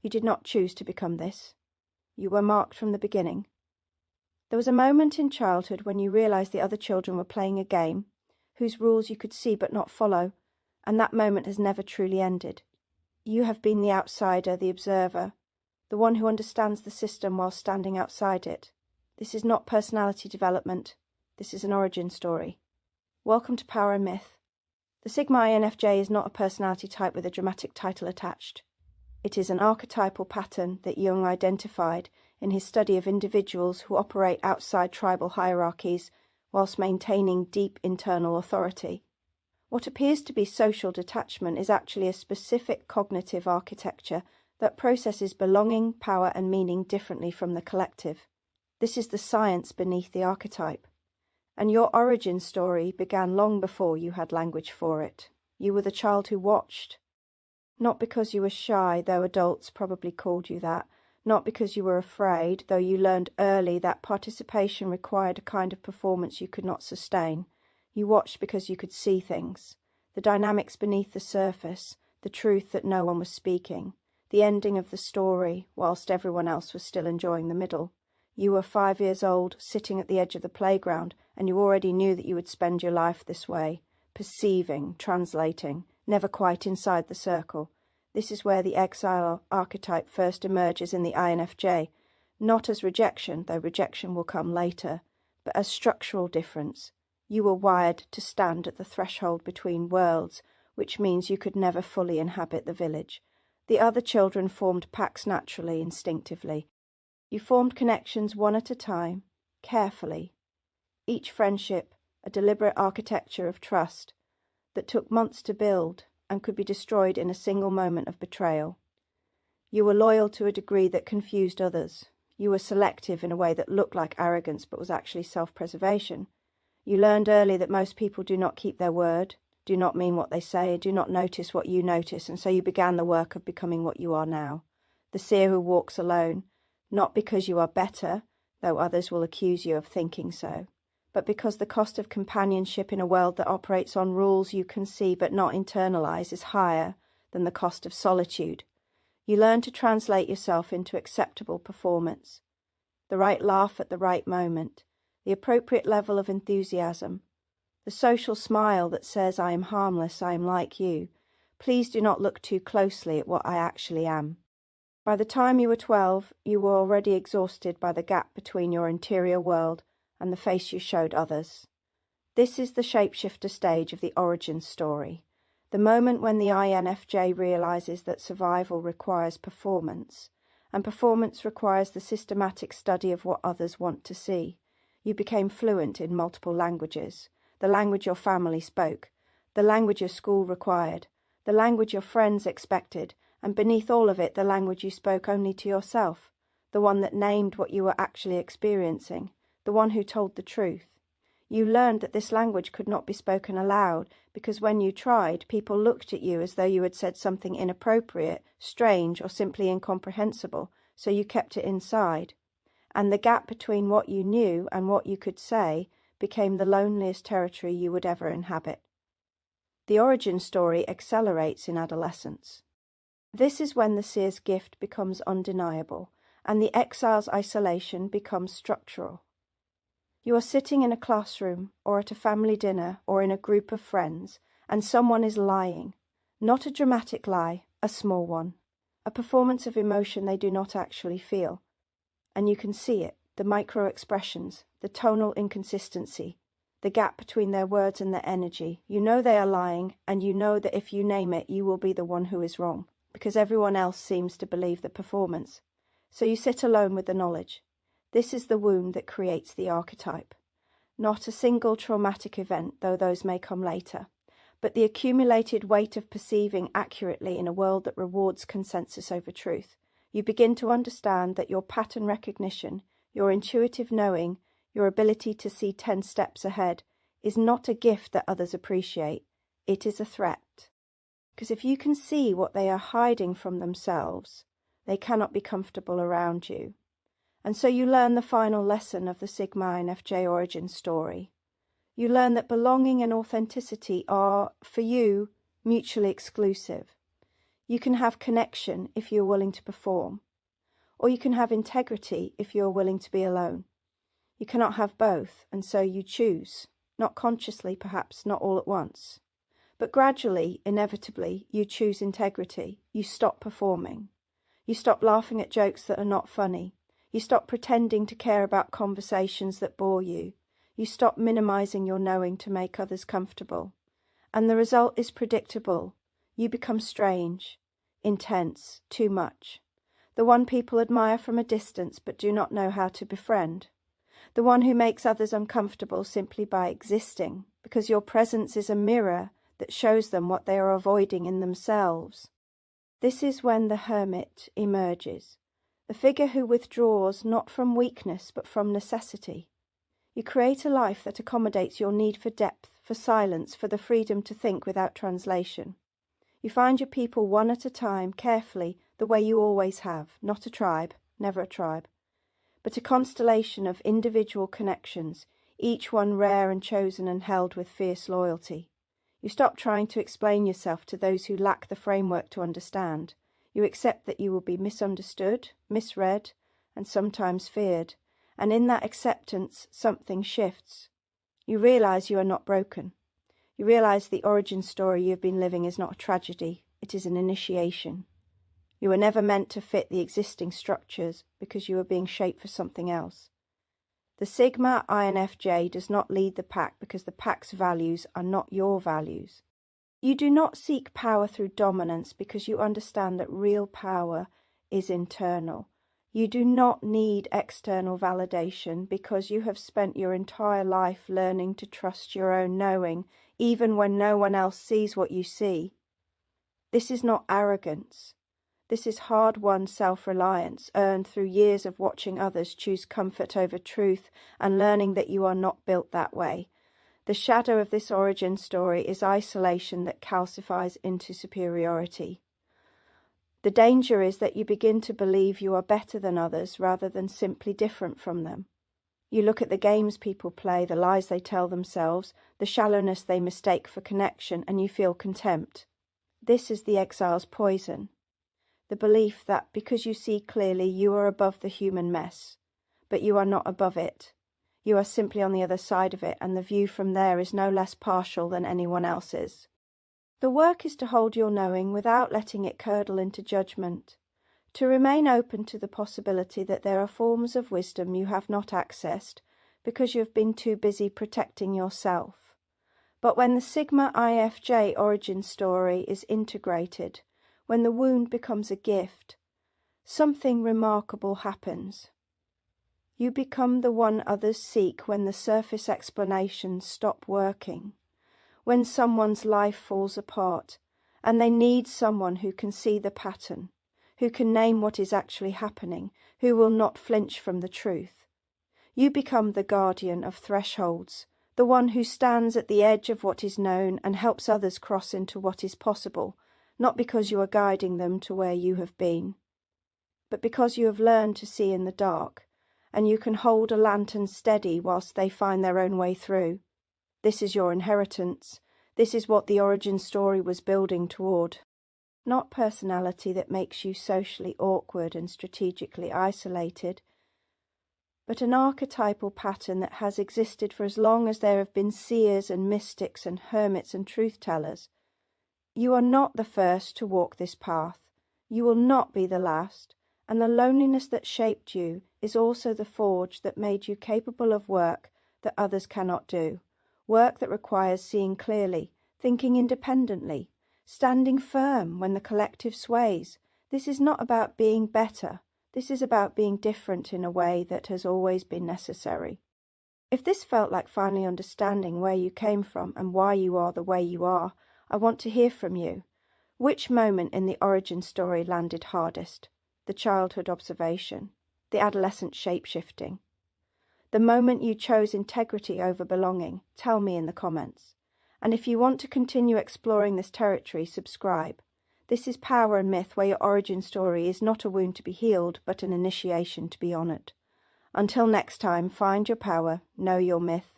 You did not choose to become this. You were marked from the beginning. There was a moment in childhood when you realized the other children were playing a game, whose rules you could see but not follow, and that moment has never truly ended. You have been the outsider, the observer, the one who understands the system while standing outside it. This is not personality development. This is an origin story. Welcome to Power and Myth. The Sigma INFJ is not a personality type with a dramatic title attached. It is an archetypal pattern that Jung identified in his study of individuals who operate outside tribal hierarchies whilst maintaining deep internal authority. What appears to be social detachment is actually a specific cognitive architecture that processes belonging, power, and meaning differently from the collective. This is the science beneath the archetype. And your origin story began long before you had language for it. You were the child who watched. Not because you were shy, though adults probably called you that. Not because you were afraid, though you learned early that participation required a kind of performance you could not sustain. You watched because you could see things. The dynamics beneath the surface, the truth that no one was speaking, the ending of the story whilst everyone else was still enjoying the middle. You were 5 years old, sitting at the edge of the playground, and you already knew that you would spend your life this way, perceiving, translating, never quite inside the circle. This is where the Exile archetype first emerges in the INFJ, not as rejection, though rejection will come later, but as structural difference. You were wired to stand at the threshold between worlds, which means you could never fully inhabit the village. The other children formed packs naturally, instinctively. You formed connections one at a time, carefully. Each friendship, a deliberate architecture of trust that took months to build and could be destroyed in a single moment of betrayal. You were loyal to a degree that confused others. You were selective in a way that looked like arrogance but was actually self-preservation. You learned early that most people do not keep their word, do not mean what they say, do not notice what you notice, and so you began the work of becoming what you are now. The seer who walks alone, not because you are better, though others will accuse you of thinking so, but because the cost of companionship in a world that operates on rules you can see but not internalize is higher than the cost of solitude. You learn to translate yourself into acceptable performance. The right laugh at the right moment, the appropriate level of enthusiasm, the social smile that says, I am harmless, I am like you. Please do not look too closely at what I actually am. By the time you were 12, you were already exhausted by the gap between your interior world and the face you showed others. This is the shapeshifter stage of the origin story, the moment when the INFJ realizes that survival requires performance, and performance requires the systematic study of what others want to see. You became fluent in multiple languages, the language your family spoke, the language your school required, the language your friends expected, and beneath all of it, the language you spoke only to yourself, the one that named what you were actually experiencing, the one who told the truth. You learned that this language could not be spoken aloud because when you tried, people looked at you as though you had said something inappropriate, strange, or simply incomprehensible, so you kept it inside. And the gap between what you knew and what you could say became the loneliest territory you would ever inhabit. The origin story accelerates in adolescence. This is when the seer's gift becomes undeniable, and the exile's isolation becomes structural. You are sitting in a classroom, or at a family dinner, or in a group of friends, and someone is lying. Not a dramatic lie, a small one. A performance of emotion they do not actually feel. And you can see it, the micro-expressions, the tonal inconsistency, the gap between their words and their energy. You know they are lying, and you know that if you name it, you will be the one who is wrong, because everyone else seems to believe the performance. So you sit alone with the knowledge. This is the wound that creates the archetype. Not a single traumatic event, though those may come later, but the accumulated weight of perceiving accurately in a world that rewards consensus over truth. You begin to understand that your pattern recognition, your intuitive knowing, your ability to see 10 steps ahead, is not a gift that others appreciate. It is a threat. Because if you can see what they are hiding from themselves, they cannot be comfortable around you. And so you learn the final lesson of the Sigma INFJ origin story. You learn that belonging and authenticity are, for you, mutually exclusive. You can have connection if you're willing to perform, or you can have integrity if you're willing to be alone. You cannot have both, and so you choose, not consciously perhaps, not all at once. But gradually, inevitably, you choose integrity. You stop performing. You stop laughing at jokes that are not funny. You stop pretending to care about conversations that bore you. You stop minimizing your knowing to make others comfortable. And the result is predictable. You become strange, intense, too much. The one people admire from a distance but do not know how to befriend. The one who makes others uncomfortable simply by existing, because your presence is a mirror that shows them what they are avoiding in themselves. This is when the hermit emerges, the figure who withdraws not from weakness but from necessity. You create a life that accommodates your need for depth, for silence, for the freedom to think without translation. You find your people one at a time, carefully, the way you always have, not a tribe, never a tribe, but a constellation of individual connections, each one rare and chosen and held with fierce loyalty. You stop trying to explain yourself to those who lack the framework to understand. You accept that you will be misunderstood, misread, and sometimes feared, and in that acceptance something shifts. You realize you are not broken. You realize the origin story you have been living is not a tragedy, it is an initiation. You were never meant to fit the existing structures because you were being shaped for something else. The Sigma INFJ does not lead the pack because the pack's values are not your values. You do not seek power through dominance because you understand that real power is internal. You do not need external validation because you have spent your entire life learning to trust your own knowing, even when no one else sees what you see. This is not arrogance. This is hard-won self-reliance, earned through years of watching others choose comfort over truth and learning that you are not built that way. The shadow of this origin story is isolation that calcifies into superiority. The danger is that you begin to believe you are better than others rather than simply different from them. You look at the games people play, the lies they tell themselves, the shallowness they mistake for connection, and you feel contempt. This is the exile's poison. The belief that because you see clearly you are above the human mess, but you are not above it. You are simply on the other side of it, and the view from there is no less partial than anyone else's. The work is to hold your knowing without letting it curdle into judgment, to remain open to the possibility that there are forms of wisdom you have not accessed because you have been too busy protecting yourself. But when the Sigma INFJ origin story is integrated, when the wound becomes a gift, something remarkable happens. You become the one others seek when the surface explanations stop working, when someone's life falls apart, and they need someone who can see the pattern, who can name what is actually happening, who will not flinch from the truth. You become the guardian of thresholds, the one who stands at the edge of what is known and helps others cross into what is possible, not because you are guiding them to where you have been, but because you have learned to see in the dark, and you can hold a lantern steady whilst they find their own way through. This is your inheritance. This is what the origin story was building toward. Not personality that makes you socially awkward and strategically isolated, but an archetypal pattern that has existed for as long as there have been seers and mystics and hermits and truth-tellers. You are not the first to walk this path. You will not be the last, and the loneliness that shaped you is also the forge that made you capable of work that others cannot do, work that requires seeing clearly, thinking independently, standing firm when the collective sways. This is not about being better. This is about being different in a way that has always been necessary. If this felt like finally understanding where you came from and why you are the way you are, I want to hear from you. Which moment in the origin story landed hardest? The childhood observation, the adolescent shape-shifting. The moment you chose integrity over belonging, tell me in the comments. And if you want to continue exploring this territory, subscribe. This is Power and Myth, where your origin story is not a wound to be healed, but an initiation to be honoured. Until next time, find your power, know your myth,